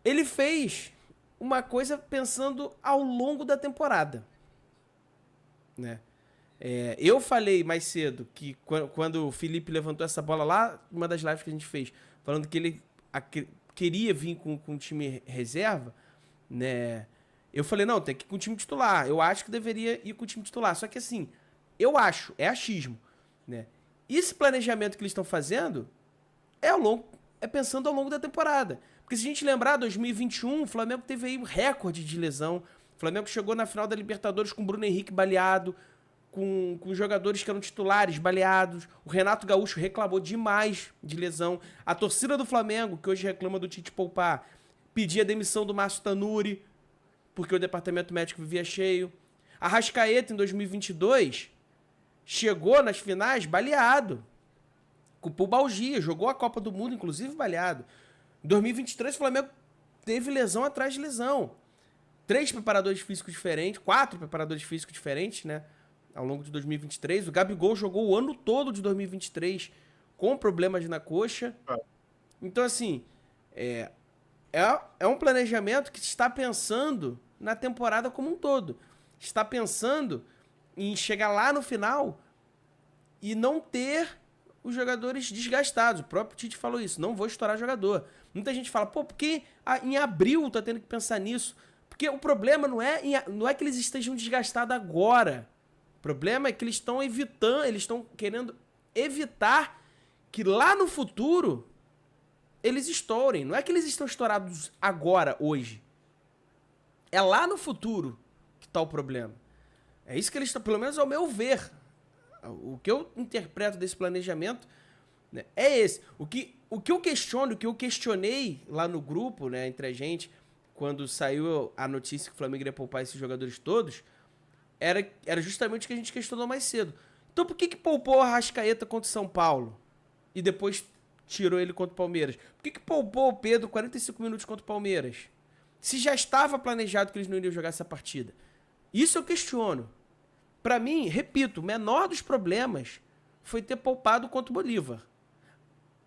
ele fez uma coisa pensando ao longo da temporada, né? Eu falei mais cedo que quando o Felipe levantou essa bola lá, uma das lives que a gente fez, falando que ele queria vir com o time reserva, né? Eu falei, não, tem que ir com o time titular. Eu acho que deveria ir com o time titular. Só que assim, eu acho, é achismo, né? Esse planejamento que eles estão fazendo é pensando ao longo da temporada. Porque se a gente lembrar, 2021, o Flamengo teve aí um recorde de lesão. O Flamengo chegou na final da Libertadores com o Bruno Henrique baleado, com jogadores que eram titulares baleados. O Renato Gaúcho reclamou demais de lesão. A torcida do Flamengo, que hoje reclama do Tite poupar, pedia a demissão do Márcio Tanuri, porque o departamento médico vivia cheio. A Arrascaeta, em 2022, chegou nas finais baleado, com pubalgia, jogou a Copa do Mundo, inclusive baleado. Em 2023, o Flamengo teve lesão atrás de lesão. 3 preparadores físicos diferentes, 4 preparadores físicos diferentes, né? Ao longo de 2023. O Gabigol jogou o ano todo de 2023 com problemas na coxa. Então, assim, é um planejamento que está pensando na temporada como um todo. Está pensando em chegar lá no final e não ter os jogadores desgastados. O próprio Tite falou isso, não vou estourar jogador. Muita gente fala, pô, por que em abril tá tendo que pensar nisso? Porque o problema não é que eles estejam desgastados agora. O problema é que eles estão evitando, eles estão querendo evitar que lá no futuro eles estourem. Não é que eles estão estourados agora, hoje. É lá no futuro que tá o problema. É isso que eles estão, pelo menos ao meu ver. O que eu interpreto desse planejamento, né, é esse. O que eu questiono, o que eu questionei lá no grupo, né, entre a gente, quando saiu a notícia que o Flamengo iria poupar esses jogadores todos, era justamente o que a gente questionou mais cedo. Então por que poupou a Arrascaeta contra o São Paulo e depois tirou ele contra o Palmeiras? Por que poupou o Pedro 45 minutos contra o Palmeiras? Se já estava planejado que eles não iriam jogar essa partida. Isso eu questiono. Pra mim, repito, o menor dos problemas foi ter poupado contra o Bolívar.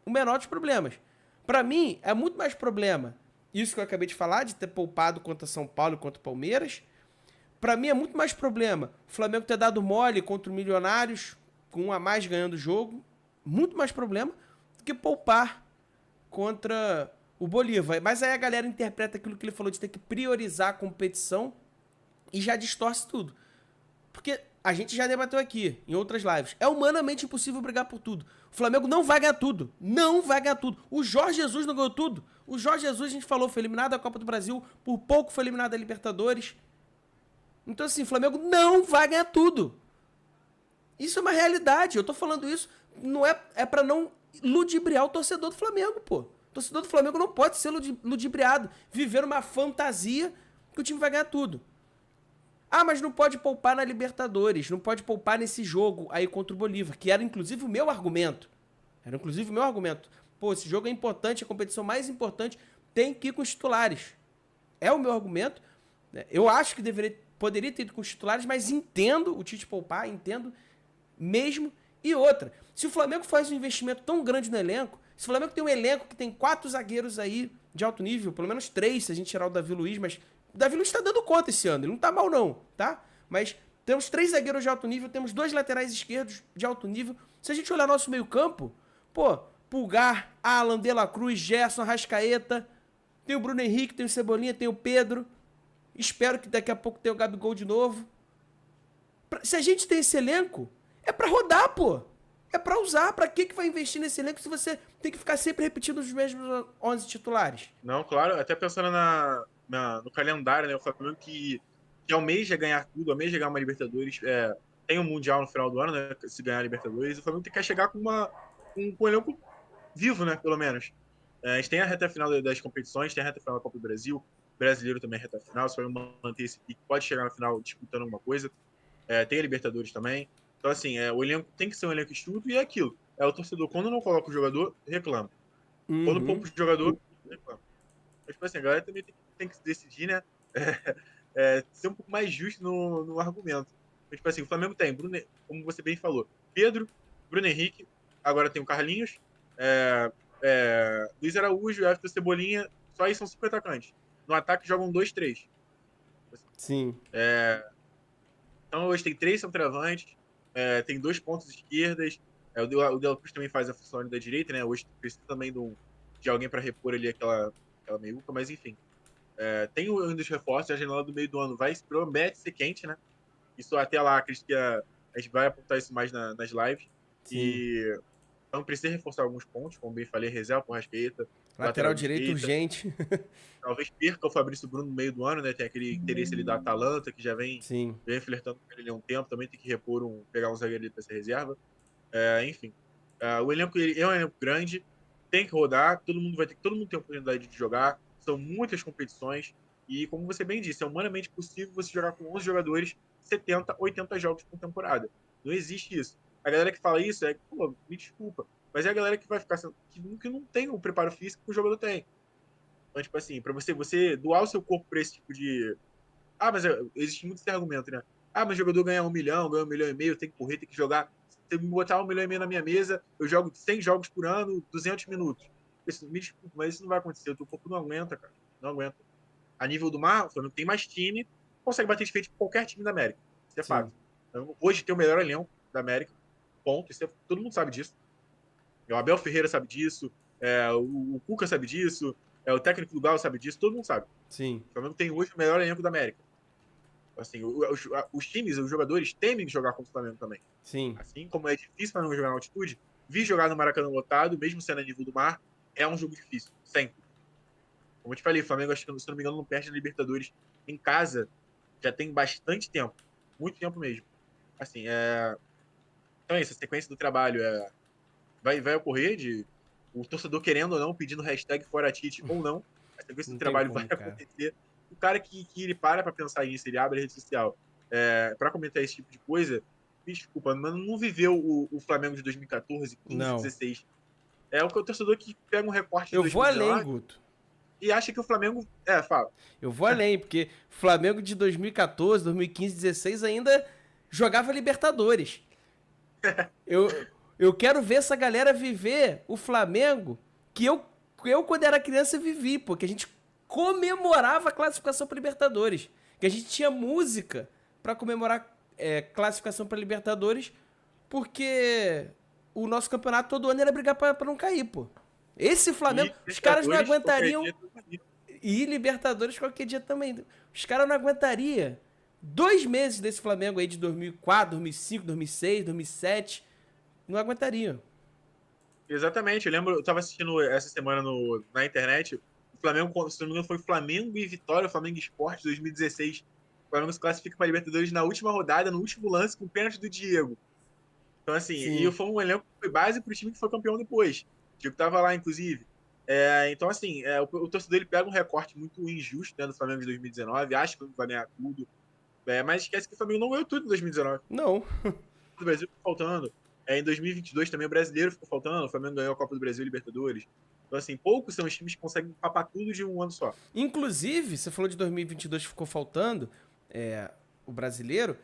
O menor dos problemas. Pra mim, é muito mais problema isso que eu acabei de falar, de ter poupado contra São Paulo e contra o Palmeiras. Pra mim, é muito mais problema o Flamengo ter dado mole contra o Milionários, com um a mais ganhando o jogo. Muito mais problema do que poupar contra o Bolívar. Mas aí a galera interpreta aquilo que ele falou de ter que priorizar a competição e já distorce tudo. Porque a gente já debateu aqui, em outras lives. É humanamente impossível brigar por tudo. O Flamengo não vai ganhar tudo. Não vai ganhar tudo. O Jorge Jesus não ganhou tudo. O Jorge Jesus, a gente falou, foi eliminado da Copa do Brasil. Por pouco foi eliminado da Libertadores. Então, assim, o Flamengo não vai ganhar tudo. Isso é uma realidade. Eu tô falando isso, não é pra não ludibriar o torcedor do Flamengo, pô. O torcedor do Flamengo não pode ser ludibriado. Viver uma fantasia que o time vai ganhar tudo. Ah, mas não pode poupar na Libertadores, não pode poupar nesse jogo aí contra o Bolívar, que era inclusive o meu argumento. Era inclusive o meu argumento. Pô, esse jogo é importante, a competição mais importante, tem que ir com os titulares. É o meu argumento. Eu acho que poderia ter ido com os titulares, mas entendo o Tite poupar, entendo mesmo. E outra, se o Flamengo faz um investimento tão grande no elenco, se o Flamengo tem um elenco que tem 4 zagueiros aí de alto nível, pelo menos 3, se a gente tirar o Davi Luiz, mas o Davi Luiz tá dando conta esse ano, ele não tá mal não, tá? Mas temos 3 zagueiros de alto nível, temos 2 laterais esquerdos de alto nível. Se a gente olhar nosso meio campo, pô, Pulgar, Alan, De La Cruz, Gerson, Arrascaeta, tem o Bruno Henrique, tem o Cebolinha, tem o Pedro. Espero que daqui a pouco tenha o Gabigol de novo. Se a gente tem esse elenco, é pra rodar, pô. É pra usar. Pra que vai investir nesse elenco se você tem que ficar sempre repetindo os mesmos 11 titulares? Não, claro, até pensando no calendário, né? O Flamengo que almeja ganhar tudo, almeja ganhar uma Libertadores, tem um Mundial no final do ano, né? Se ganhar a Libertadores, o Flamengo quer chegar com um elenco vivo, né? Pelo menos. A gente tem a reta final das competições, tem a reta final da Copa do Brasil, brasileiro também a reta final, se o Flamengo manter esse pique, pode chegar na final disputando alguma coisa. Tem a Libertadores também. Então, assim, o elenco tem que ser um elenco estudo e é aquilo. O torcedor, quando não coloca o jogador, reclama. Quando poupa o jogador, reclama. Mas, tipo assim, a galera também tem que se decidir, né? Ser um pouco mais justo no argumento. Mas, tipo assim, o Flamengo tem, como você bem falou, Pedro, Bruno Henrique, agora tem o Carlinhos, Luiz Araújo, Everton Cebolinha, só aí são 5 atacantes. No ataque jogam 2, 3. Sim. Então hoje tem 3 centroavantes, tem 2 pontas esquerdas. O De La Cruz também faz a função ali da direita, né? Hoje precisa também de alguém para repor ali aquela meiuca, mas enfim. Tem um dos reforços, a janela do meio do ano promete ser quente, né? Isso até lá, acredito que a gente vai apontar isso mais nas lives. Sim. Então precisa reforçar alguns pontos, como bem falei, reserva por Rascaeta, Lateral direito urgente. Talvez perca o Fabrício Bruno no meio do ano, né? Tem aquele interesse ali da Atalanta, que Sim. vem flertando com ele há um tempo, também tem que pegar um zagueiro ali para ser reserva. Enfim. O elenco é um elenco grande, tem que rodar, todo mundo tem a oportunidade de jogar, são muitas competições, e como você bem disse, é humanamente possível você jogar com 11 jogadores 70, 80 jogos por temporada. Não existe isso. A galera que fala isso pô, me desculpa, mas é a galera que vai ficar que não tem o preparo físico que o jogador tem. Então, tipo assim, pra você doar o seu corpo pra esse tipo de. Mas existe muito esse argumento, né? Mas o jogador ganha 1 milhão, ganha 1,5 milhão, tem que correr, tem que jogar. Se me botar 1,5 milhão na minha mesa, eu jogo 100 jogos por ano, 200 minutos. Me desculpa, mas isso não vai acontecer. O teu corpo não aguenta, cara. Não aguenta. A nível do Mar, o Flamengo tem mais time, consegue bater de frente com qualquer time da América. Isso é fato. Então, hoje tem o melhor elenco da América. Ponto. Todo mundo sabe disso. O Abel Ferreira sabe disso. O Cuca sabe disso. O técnico do Galo sabe disso. Todo mundo sabe. Sim. O Flamengo tem hoje o melhor elenco da América. Assim, os times, os jogadores temem jogar contra o Flamengo também. Sim. Assim como é difícil o Flamengo jogar na altitude, vir jogar no Maracanã lotado, mesmo sendo a nível do mar, é um jogo difícil. Sempre. Como eu te falei, o Flamengo, acho que, se não me engano, não perde a Libertadores em casa já tem bastante tempo. Muito tempo mesmo. Assim, então é isso, a sequência do trabalho vai ocorrer de o torcedor querendo ou não, pedindo hashtag fora Tite ou não, a sequência do trabalho vai acontecer. O cara que ele para pensar nisso, ele abre a rede social para comentar esse tipo de coisa, me desculpa, mas não viveu o Flamengo de 2014, 15, não. 16. É o torcedor que pega um recorte de Eu 2019, vou além, Guto. E acha que o Flamengo... fala. Eu vou além, porque o Flamengo de 2014, 2015, 2016 ainda jogava Libertadores. Eu quero ver essa galera viver o Flamengo que eu quando era criança, vivi, porque a gente comemorava a classificação para Libertadores. Que a gente tinha música para comemorar classificação para Libertadores, porque o nosso campeonato todo ano era brigar para não cair, pô. Esse Flamengo, os caras não aguentariam. E Libertadores qualquer dia também. Os caras não aguentariam 2 meses desse Flamengo aí de 2004, 2005, 2006, 2007. Não aguentariam. Exatamente. Eu tava assistindo essa semana na internet. O Flamengo, se não me engano, foi Flamengo e Vitória, Flamengo Esporte 2016. O Flamengo se classifica para Libertadores na última rodada, no último lance, com o pênalti do Diego. Então, assim, e foi um elenco que foi base pro time que foi campeão depois. O Diego tava lá, inclusive. Então, assim, o torcedor ele pega um recorte muito injusto, né, do Flamengo de 2019, acha que vai ganhar tudo, mas esquece que o Flamengo não ganhou tudo em 2019. Não. O Brasil ficou faltando. Em 2022 também o brasileiro ficou faltando, o Flamengo ganhou a Copa do Brasil e Libertadores. Então, assim, poucos são os times que conseguem papar tudo de um ano só. Inclusive, você falou de 2022 que ficou faltando, o brasileiro,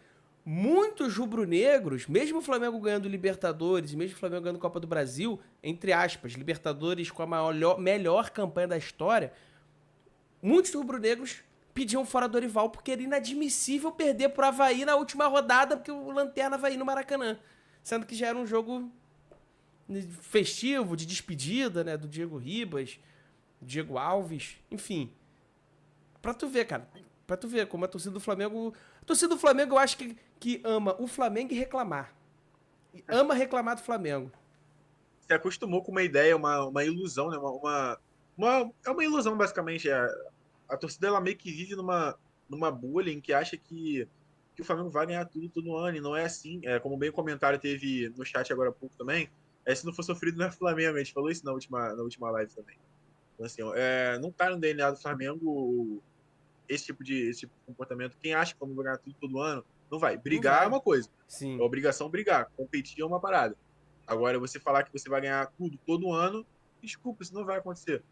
muitos rubro-negros, mesmo o Flamengo ganhando Libertadores, mesmo o Flamengo ganhando Copa do Brasil, entre aspas, Libertadores com a melhor campanha da história, muitos rubro-negros pediam fora Dorival porque era inadmissível perder pro Avaí na última rodada, porque o Lanterna Avaí no Maracanã. Sendo que já era um jogo festivo, de despedida, né, do Diego Ribas, Diego Alves, enfim. Pra tu ver, cara, pra tu ver como a torcida do Flamengo... A torcida do Flamengo eu acho que ama o Flamengo e reclamar. Ama reclamar do Flamengo. Se acostumou com uma ideia, uma ilusão, né? É uma ilusão, basicamente. A torcida ela meio que vive numa bolha em que acha que o Flamengo vai ganhar tudo todo ano, e não é assim. Como bem o comentário teve no chat agora há pouco também, se não for sofrido não é Flamengo, a gente falou isso na última live também. Então, assim, não tá no DNA do Flamengo esse tipo de comportamento. Quem acha que o Flamengo vai ganhar tudo todo ano, não vai. Brigar não vai. É uma coisa. Sim. É obrigação brigar. Competir é uma parada. Agora, você falar que você vai ganhar tudo todo ano, desculpa, isso não vai acontecer.